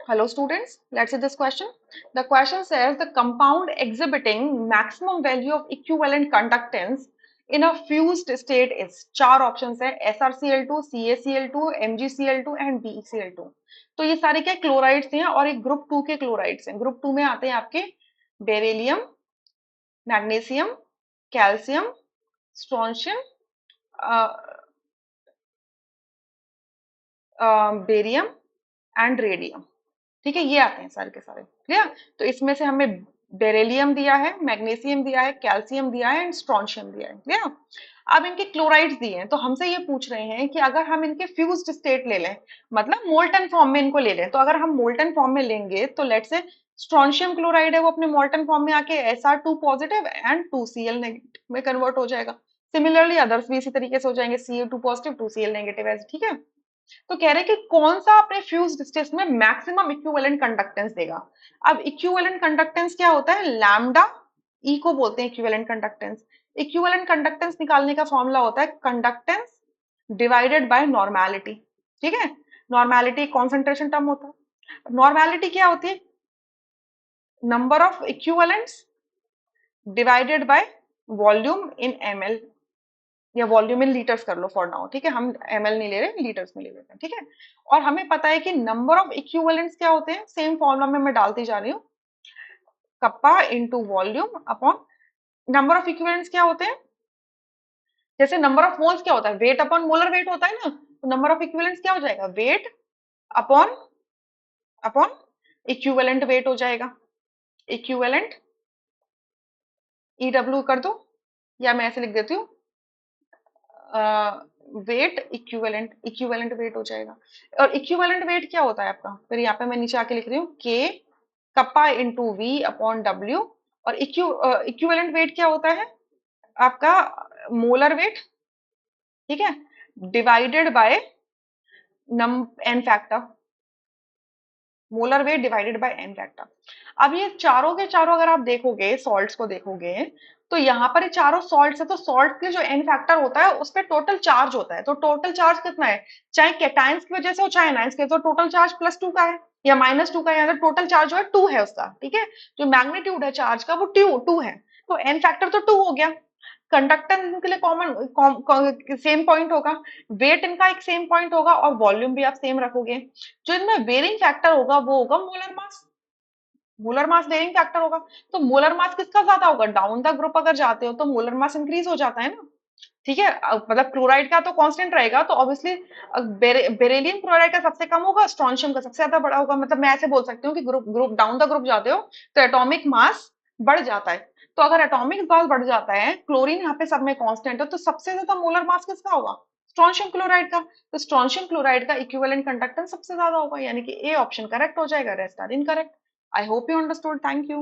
Hello students, let's see this question. The question says the compound exhibiting maximum value of equivalent conductance in a fused state is, चार options है, SrCl2, CaCl2, MgCl2 and BeCl2. तो ये सारे क्या chlorides हैं और एक group 2 के क्लोराइड्स हैं. ग्रुप 2 में आते हैं आपके beryllium, magnesium, calcium, strontium, barium and radium. ठीक है, ये आते हैं सारे के सारे. क्लियर? तो इसमें से हमें बेरिलियम दिया है, मैग्नीशियम दिया है, कैल्शियम दिया है एंड स्ट्रोंशियम दिया है. क्लियर? अब इनके क्लोराइड्स दिए हैं तो हमसे ये पूछ रहे हैं कि अगर हम इनके फ्यूज्ड स्टेट ले लें, मतलब मोल्टन फॉर्म में इनको ले लें, तो अगर हम मोल्टन फॉर्म में लेंगे तो लेट्स से स्ट्रोंशियम क्लोराइड है वो अपने मोल्टन फॉर्म में आके Sr2 positive and 2Cl negative में कन्वर्ट हो जाएगा. सिमिलरली अदर्स भी इसी तरीके से हो जाएंगे, Ca2 पॉजिटिव 2Cl नेगेटिव ऐसे. ठीक है, तो कह रहे हैं कि कौन सा अपने फ्यूज्ड स्टेट में मैक्सिमम इक्विवेलेंट कंडक्टेंस देगा. अब इक्विवेलेंट कंडक्टेंस क्या होता है, लैम्डा ई को बोलते हैं इक्विवेलेंट कंडक्टेंस. इक्विवेलेंट कंडक्टेंस निकालने का फॉर्मूला होता है कंडक्टेंस डिवाइडेड बाय नॉर्मेलिटी. ठीक है, नॉर्मेलिटी कॉन्सेंट्रेशन टर्म होता है. नॉर्मेलिटी क्या होती है, number of equivalents divided by volume in ml या वॉल्यूम इन लीटर्स कर लो फॉर नाउ. ठीक है, हम ml नहीं ले रहे, लीटर्स में ले लेते हैं. ठीक है, और हमें पता है कि नंबर ऑफ इक्विवेलेंट्स क्या होते हैं, सेम फॉर्मूला में मैं डालती जा रही हूँ, kappa into volume upon number of equivalents. क्या होते हैं, जैसे नंबर ऑफ मोल्स क्या होता है, वेट अपॉन मोलर वेट होता है ना, तो नंबर ऑफ इक्विवेलेंट्स क्या हो जाएगा, weight upon upon equivalent weight हो जाएगा. इक्विवेलेंट EW कर दो, या मैं ऐसे लिख देती हूँ वेट इक्विवेलेंट, इक्विवेलेंट वेट हो जाएगा. और इक्विवेलेंट वेट क्या होता है आपका, फिर यहाँ पे मैं नीचे आके लिख रही हूँ के kappa into V upon W. और इक्विवेलेंट वेट क्या होता है आपका, मोलर वेट. ठीक है, divided by n factor, molar weight divided by n factor. अब ये चारों के चारों अगर आप देखोगे, सॉल्ट्स को देखोगे, तो यहाँ पर ये चारों सॉल्ट्स है, तो सॉल्ट के जो एन फैक्टर होता है उस पर टोटल चार्ज होता है. तो टोटल चार्ज कितना है, चाहे कैटायंस की वजह से हो चाहे एनायंस के, तो टोटल चार्ज +2 का है या -2 का है, या टोटल चार्ज जो है 2 है उसका. ठीक है, जो मैग्नीट्यूड है चार्ज का वो 2 है, तो एन फैक्टर तो 2 हो गया. कंडक्टेंस के लिए कॉमन सेम पॉइंट होगा, वेट इनका एक सेम पॉइंट होगा और वॉल्यूम भी आप सेम रखोगे. जो इनमें वेरिंग फैक्टर होगा वो होगा molar mass. Molar mass varying factor होगा. तो मोलर मास किसका ज्यादा होगा, डाउन द ग्रुप अगर जाते हो तो मोलर मास इंक्रीज हो जाता है ना. ठीक है, मतलब क्लोराइड का तो कांस्टेंट रहेगा, तो ऑब्वियसली बेरिलियम क्लोराइड का सबसे कम होगा, स्ट्रोंशियम का सबसे ज्यादा बड़ा होगा. मतलब मैं ऐसे बोल सकती हूँ कि group group down the group जाते हो तो एटॉमिक मास बढ़ जाता है. तो अगर एटॉमिक मास बढ़ जाता है, क्लोरीन यहाँ पे सब में कांस्टेंट है, तो सबसे ज्यादा मोलर मास किसका होगा, स्ट्रोंशियम क्लोराइड का. तो स्ट्रोंशियम क्लोराइड का इक्विवेलेंट कंडक्टेंस सबसे ज्यादा होगा, यानी कि ए ऑप्शन करेक्ट हो जाएगा, rest are incorrect. I hope you understood. Thank you.